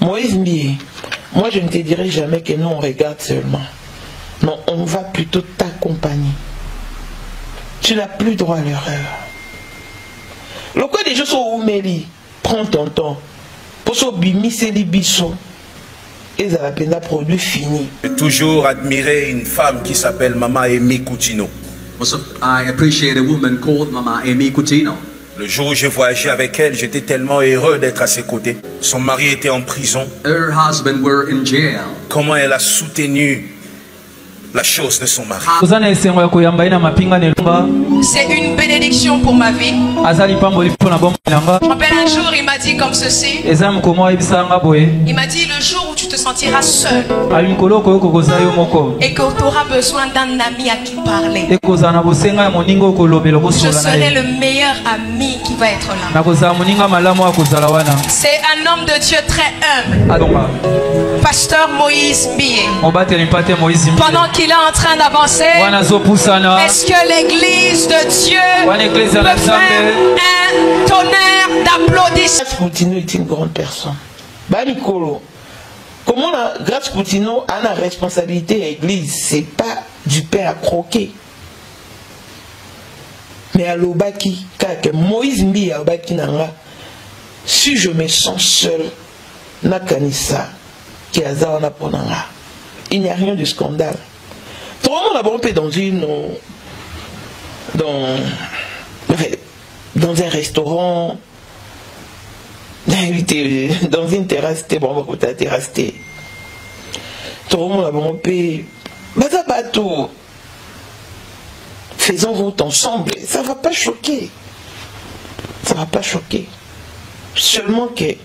Moïse Mbié, moi je ne te dirai jamais que nous on regarde seulement. Non, on va plutôt t'accompagner. Tu n'as plus droit à l'erreur. Le cas des choses sont où Méli, prends ton temps. Pour ce bimi c'est les bichons. Et ça va peine produit fini. J'ai toujours admiré une femme qui s'appelle Mama Amy Coutinho. I appreciate a woman called Mama Amy Coutinho. Le jour où j'ai voyagé avec elle, j'étais tellement heureux d'être à ses côtés. Son mari était en prison. Her husband were in jail. Comment elle a soutenu la chose de son mari. C'est une bénédiction pour ma vie. Je me rappelle un jour, il m'a dit comme ceci. Il m'a dit le jour où tu te sentiras seul et que tu auras besoin d'un ami à qui parler, je serai le meilleur ami qui va être là. C'est un homme de Dieu très humble. Pasteur Moïse Mbié. Pendant qu'il est en train d'avancer, est-ce que l'église de Dieu peut faire un tonnerre d'applaudissements? Grâce Coutinho est une grande personne. Banikolo, comment la Grâce Coutinho a la responsabilité à l'église? C'est pas du pain à croquer. Mais à l'Obaki, car Moïse Mbié à Obaki Nanga, si je me sens seul, Nakanisa, qui a ça, il n'y a rien de scandale. Tout le monde a rompé dans un restaurant, dans une terrasse, tout le monde a rompé. Faisons route ensemble, ça ne va pas choquer. Ça ne va pas choquer. Seulement que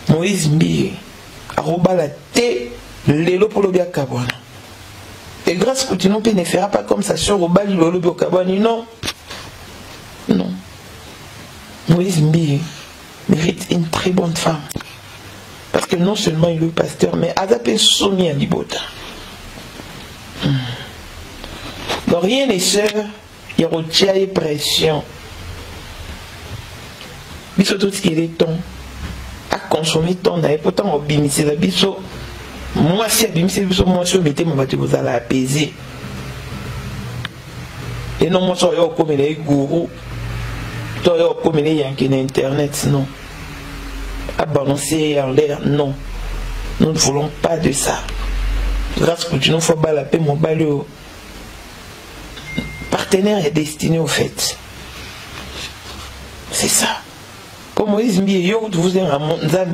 Moïse Mbié a roba la thé, l'élo pour le bien Kabwana. Et grâce que tu ne fera pas comme ça sur Roba le bien Kabwana. Non. Non. Moïse Mbié mérite une très bonne femme. Parce que non seulement il est pasteur, mais Azapé soumis à Libota. Donc rien n'est sûr, il y a une pression. Mais surtout ce qu'il est temps. À consommer ton et pourtant au bimisi la biso moi si bimisi biso moi je mettais mon bâtiment vous allez apaiser et non moi soyez comme les gourous toi comme les yankees internet non à balancer en l'air non, nous ne voulons pas de ça. Grâce que tu nous faut pas la paix mon balio partenaire est destiné au fait, c'est ça. Comme Moïse Mbié, vous avez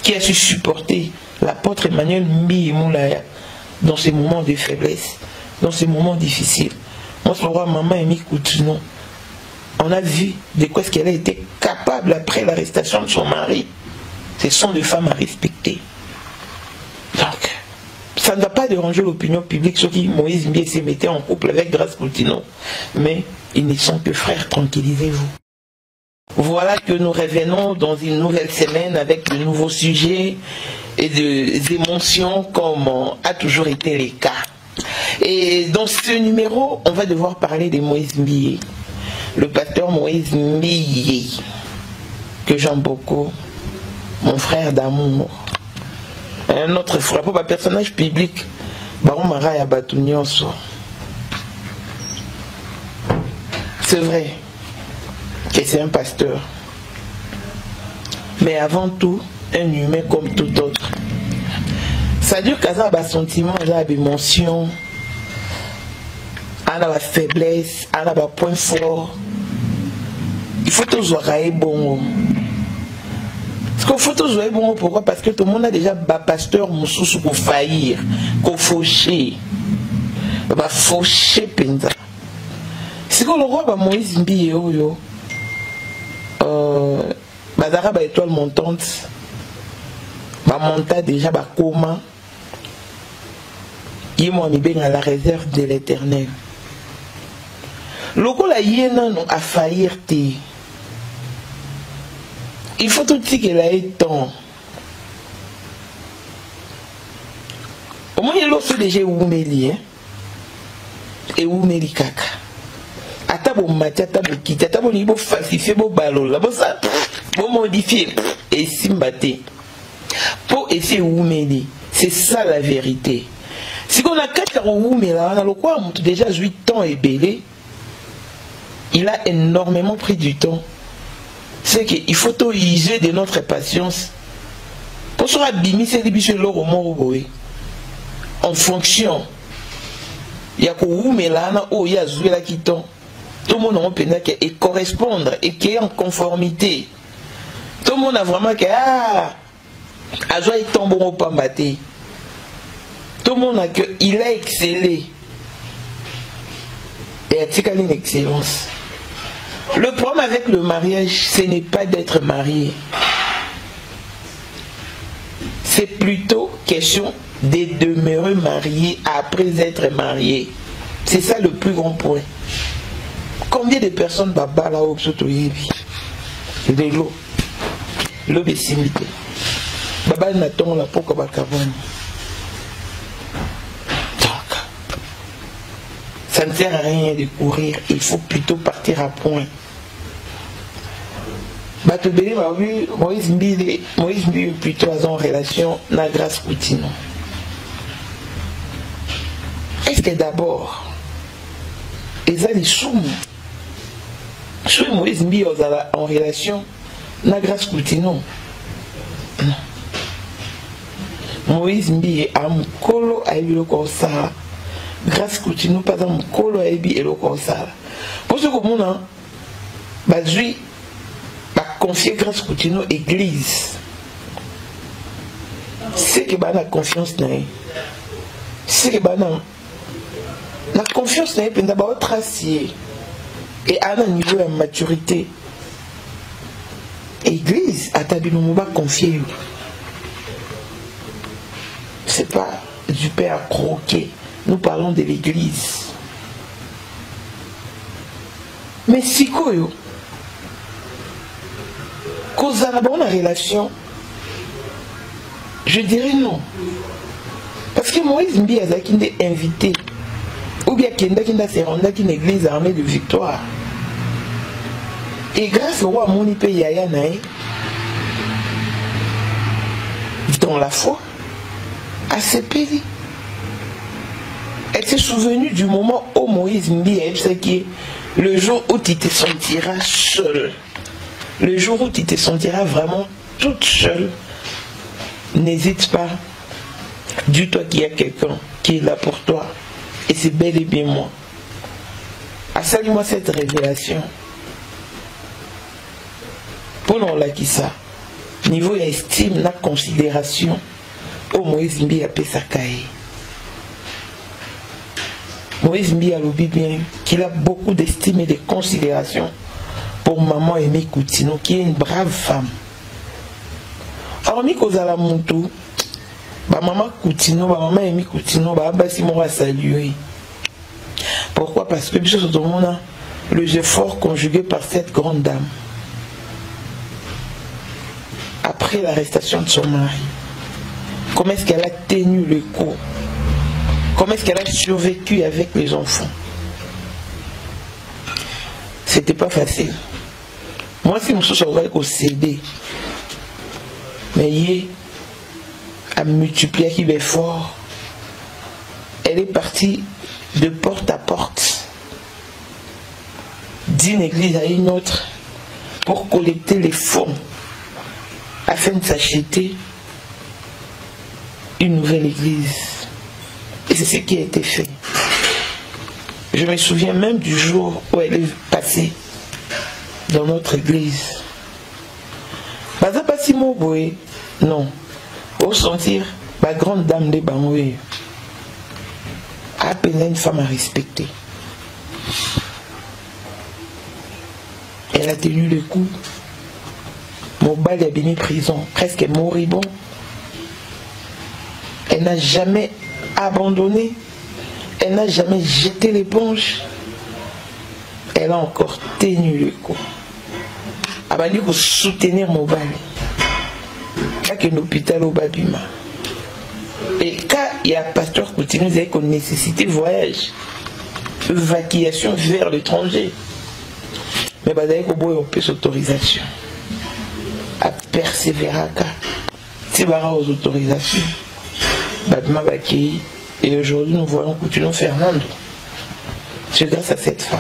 qui a su supporter l'apôtre Emmanuel Mbié Moulaya dans ces moments de faiblesse, dans ces moments difficiles. Moi, je crois maman Amy Coutinho. On a vu de quoi est-ce qu'elle a été capable après l'arrestation de son mari. Ce sont des femmes à respecter. Donc, ça ne va pas déranger l'opinion publique, ceux qui Moïse Mbié se mettait en couple avec Grâce Coutinho. Mais ils ne sont que frères, tranquillisez-vous. Voilà que nous revenons dans une nouvelle semaine avec de nouveaux sujets et des émotions comme a toujours été le cas. Et dans ce numéro, on va devoir parler de Moïse Mbié, le pasteur Moïse Mbié, que j'aime beaucoup, mon frère d'amour. Un autre frère, pour un personnage public, Baron Maraya Batounionso. C'est vrai que c'est un pasteur, mais avant tout, un humain comme tout autre. Ça dure qu'à ça, sentiment, des émotions, à la faiblesse, à la point fort. Il faut toujours être bon. Parce qu'il faut toujours être bon, pourquoi? Parce que tout le monde a déjà un pasteur moussous pour faillir, pour faucher. Va faucher penza. C'est que le roi Moïse Mbié, bazara ba étoile montante, ba monta déjà ba coma. Il m'a mis à la réserve de l'Éternel. Le coup la yéna non a faillir té. Il faut tout dire qu'elle a eu temps. Au moins il a fait déjà Oumeli, et Oumeli kaka. Atabo mati, atabo kiti, atabo libo falsifié bo balo, la bo ça. Pour modifier et s'imbater. Pour essayer de m'aider. C'est ça la vérité. Si on a 4 ans, mais là, on a le quoi, déjà 8 ans et belé, il a énormément pris du temps. C'est qu'il faut user de notre patience. Pour se rabiner, c'est des biches l'or au mort en fonction. Il y a qu'au mais là, il y a joué la quiton. Tout le monde a pénal et correspondre et qui est en conformité. Tout le monde a vraiment que a joué tombe au pambaté. Tout le monde a que il a excellé. Et a une excellence. Le problème avec le mariage, ce n'est pas d'être marié. C'est plutôt question de demeurer marié après être marié. C'est ça le plus grand point. Combien de personnes baba là au sotoyebi? De l'eau. L'eau bessimité. Baba n'attend la peau comme un cavani. Donc, ça ne sert à rien de courir. Il faut plutôt partir à point. Batobélé m'a vu Moïse Mbile plutôt en relation na grâce Coutinho. Est-ce que d'abord, ils ont les soums? Sur Moïse Mbile en relation na grâce Coutinho. Non. Moïse Mbile a mukolo a eu le corsa. Grâce Coutinho pas un mukolo a eu le corsa. Pour ce que mon an, bazui confier grâce Coutinho église. C'est que la confiance n'est. C'est que la confiance n'est pas d'abord tracée et à un niveau de maturité. Église, à ta nous va confier. C'est pas du père croqué. Nous parlons de l'église. Mais si quoi cause à la bonne relation, je dirais non. Parce que Moïse Mbi a été invité, ou bien Kenda s'est rendu dans une église armée de victoire. Et grâce au roi Monipe Yaya Naé, dans la foi, à ses pays, elle s'est souvenue du moment où Moïse Mbi a dit le jour où tu te sentiras seul. Le jour où tu te sentiras vraiment toute seule, n'hésite pas. Dis-toi qu'il y a quelqu'un qui est là pour toi. Et c'est bel et bien moi. Assale-moi cette révélation. Pour nous là qui ça. Niveau estime, la considération. Au Moïse Mbi a sa caille. Moïse Mbi a l'oublié bien qu'il a beaucoup d'estime et de considération pour maman Aimée Coutinho, qui est une brave femme. Hormis Kozala Montou, maman Coutinho, maman Aimée Coutinho, va saluer. Pourquoi? Parce que le jeu fort conjugué par cette grande dame. Après l'arrestation de son mari, comment est-ce qu'elle a tenu le coup? Comment est-ce qu'elle a survécu avec les enfants? C'était pas facile. Moi, si je suis au CD, mais il a multiplié qui est fort. Elle est partie de porte à porte, d'une église à une autre, pour collecter les fonds, afin de s'acheter une nouvelle église. Et c'est ce qui a été fait. Je me souviens même du jour où elle est passée dans notre église. Baza pas si moboué, non. Au sentir, la grande dame de Bamoué a appelé une femme à respecter. Elle a tenu le coup. Mon bal a béni prison, presque moribond. Elle n'a jamais abandonné. Elle n'a jamais jeté l'éponge. Elle a encore tenu le coup. Elle a dit pour soutenir mon bal. Quand il y a un hôpital au Babima. Et quand il y a un pasteur Coutinho, il disait qu'on nécessitait voyage, évacuation vers l'étranger. Mais il y a une autorisation. persévéraka. C'est aux autorisations. Batma Bakei. Et aujourd'hui, nous voyons Coutunon Fernando. C'est grâce à cette femme.